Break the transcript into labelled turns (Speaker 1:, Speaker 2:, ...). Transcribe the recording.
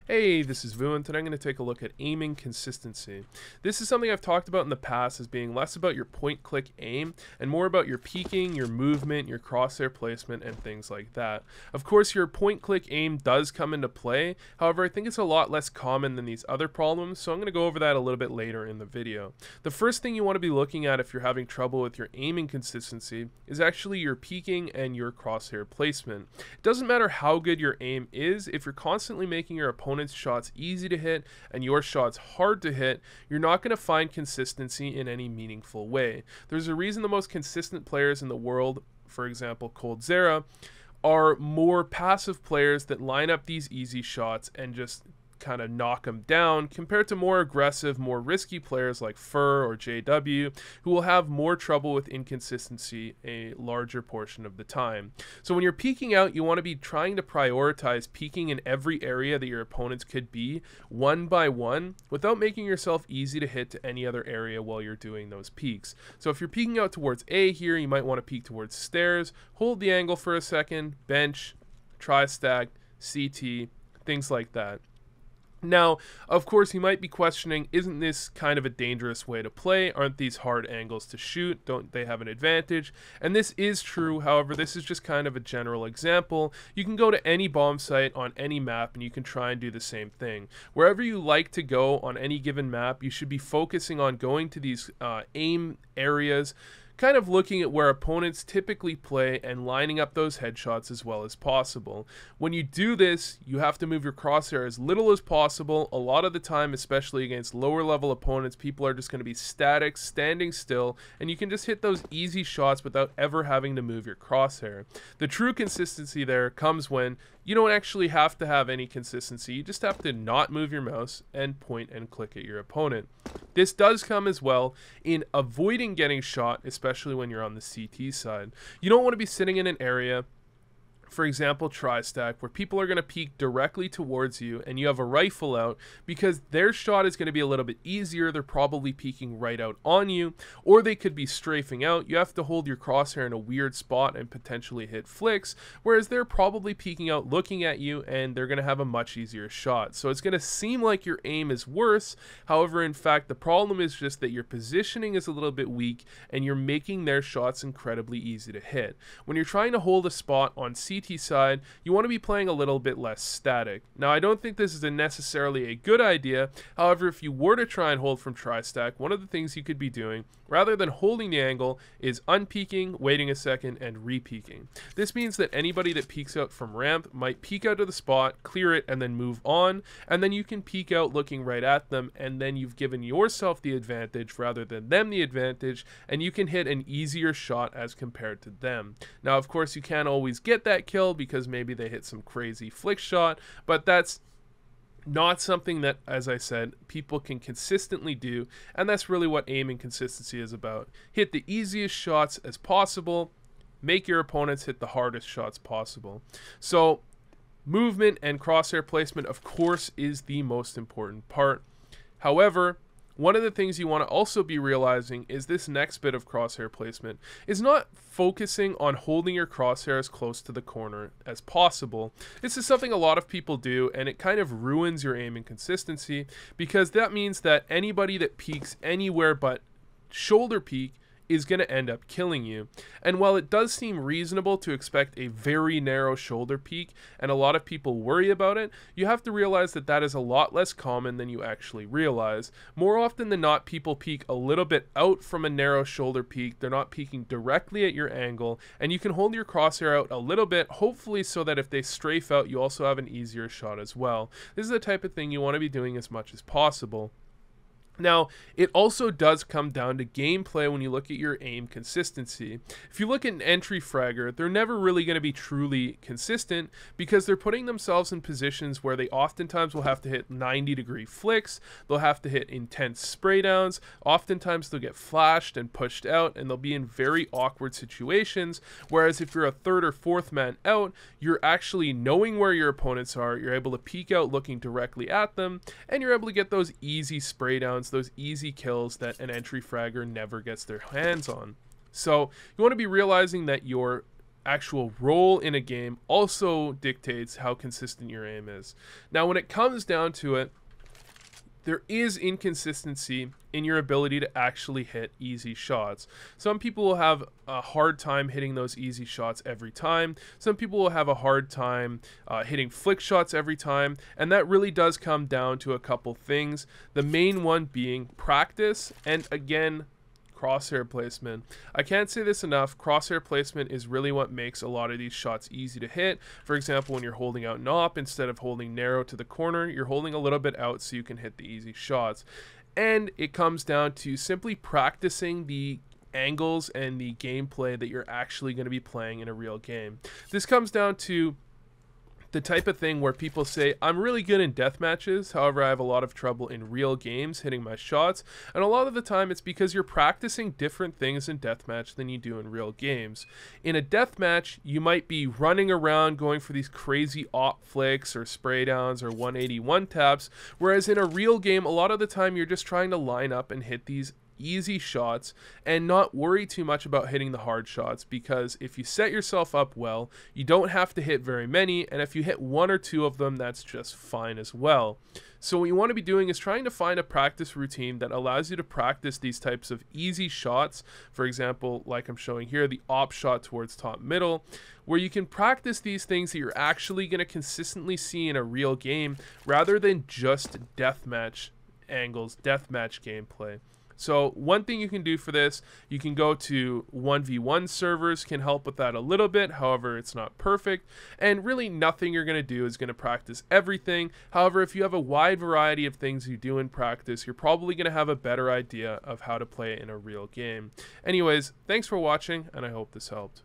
Speaker 1: Hey, this is Vu, and today I'm going to take a look at aiming consistency. This is something I've talked about in the past as being less about your point-click aim and more about your peeking, your movement, your crosshair placement, and things like that. Of course, your point-click aim does come into play, however, I think it's a lot less common than these other problems, so I'm going to go over that a little bit later in the video. The first thing you want to be looking at if you're having trouble with your aiming consistency is actually your peeking and your crosshair placement. It doesn't matter how good your aim is, if you're constantly making your opponent's shots easy to hit and your shots hard to hit, you're not going to find consistency in any meaningful way. There's a reason the most consistent players in the world, for example coldzera, are more passive players that line up these easy shots and just kind of knock them down compared to more aggressive, more risky players like Fur or JW, who will have more trouble with inconsistency a larger portion of the time. So when you're peeking out, you want to be trying to prioritize peeking in every area that your opponents could be one by one without making yourself easy to hit to any other area while you're doing those peeks. So if you're peeking out towards A here, you might want to peek towards stairs, hold the angle for a second, bench, tri-stack, CT, things like that. Now, of course, you might be questioning, isn't this kind of a dangerous way to play? Aren't these hard angles to shoot? Don't they have an advantage? And this is true, however, this is just kind of a general example. You can go to any bomb site on any map and you can try and do the same thing. Wherever you like to go on any given map, you should be focusing on going to these aim areas, kind of looking at where opponents typically play and lining up those headshots as well as possible. When you do this, you have to move your crosshair as little as possible. A lot of the time, especially against lower level opponents, people are just going to be static, standing still, and you can just hit those easy shots without ever having to move your crosshair. The true consistency there comes when you don't actually have to have any consistency. You just have to not move your mouse and point and click at your opponent. This does come as well in avoiding getting shot, especially when you're on the CT side. You don't want to be sitting in an area, for example tri-stack, where people are going to peek directly towards you and you have a rifle out, because their shot is going to be a little bit easier. They're probably peeking right out on you, or they could be strafing out. You have to hold your crosshair in a weird spot and potentially hit flicks, whereas they're probably peeking out looking at you and they're going to have a much easier shot. So it's going to seem like your aim is worse. However, in fact, the problem is just that your positioning is a little bit weak and you're making their shots incredibly easy to hit. When you're trying to hold a spot on CT side, you want to be playing a little bit less static. Now, I don't think this is necessarily a good idea. However, if you were to try and hold from tri-stack, one of the things you could be doing, rather than holding the angle, is unpeeking, waiting a second, and re-peeking. This means that anybody that peeks out from ramp might peek out to the spot, clear it, and then move on, and then you can peek out looking right at them, and then you've given yourself the advantage rather than them the advantage, and you can hit an easier shot as compared to them. Now, of course, you can't always get that kill because maybe they hit some crazy flick shot, but that's not something that, as I said, people can consistently do, and that's really what aiming consistency is about. Hit the easiest shots as possible, make your opponents hit the hardest shots possible. So movement and crosshair placement, of course, is the most important part. However, one of the things you want to also be realizing is this next bit of crosshair placement is not focusing on holding your crosshair as close to the corner as possible. This is something a lot of people do, and it kind of ruins your aiming consistency, because that means that anybody that peeks anywhere but shoulder peek is going to end up killing you. And while it does seem reasonable to expect a very narrow shoulder peek, and a lot of people worry about it, you have to realize that that is a lot less common than you actually realize. More often than not, people peek a little bit out from a narrow shoulder peek. They're not peeking directly at your angle, and you can hold your crosshair out a little bit, hopefully so that if they strafe out, you also have an easier shot as well. This is the type of thing you want to be doing as much as possible. Now, it also does come down to gameplay when you look at your aim consistency. If you look at an entry fragger, they're never really going to be truly consistent because they're putting themselves in positions where they oftentimes will have to hit 90-degree flicks, they'll have to hit intense spray downs, oftentimes they'll get flashed and pushed out, and they'll be in very awkward situations, whereas if you're a third or fourth man out, you're actually knowing where your opponents are, you're able to peek out looking directly at them, and you're able to get those easy spray downs, those easy kills that an entry fragger never gets their hands on. So you want to be realizing that your actual role in a game also dictates how consistent your aim is. Now, when it comes down to it, there is inconsistency in your ability to actually hit easy shots. Some people will have a hard time hitting those easy shots every time. Some people will have a hard time hitting flick shots every time. And that really does come down to a couple things. The main one being practice, and again, crosshair placement. I can't say this enough. Crosshair placement is really what makes a lot of these shots easy to hit. For example, when you're holding out NOP, instead of holding narrow to the corner, you're holding a little bit out so you can hit the easy shots. And it comes down to simply practicing the angles and the gameplay that you're actually going to be playing in a real game. This comes down to the type of thing where people say, I'm really good in death matches, however I have a lot of trouble in real games hitting my shots, and a lot of the time it's because you're practicing different things in deathmatch than you do in real games. In a deathmatch, you might be running around going for these crazy op flicks or spray downs or 181 taps, whereas in a real game, a lot of the time you're just trying to line up and hit these easy shots and not worry too much about hitting the hard shots, because if you set yourself up well, you don't have to hit very many, and if you hit one or two of them, that's just fine as well. So what you want to be doing is trying to find a practice routine that allows you to practice these types of easy shots. For example, like I'm showing here, the op shot towards top middle, where you can practice these things that you're actually going to consistently see in a real game rather than just deathmatch angles, deathmatch gameplay. So one thing you can do for this, you can go to 1v1 servers, can help with that a little bit. However, it's not perfect, and really nothing you're going to do is going to practice everything. However, if you have a wide variety of things you do in practice, you're probably going to have a better idea of how to play in a real game. Anyways, thanks for watching, and I hope this helped.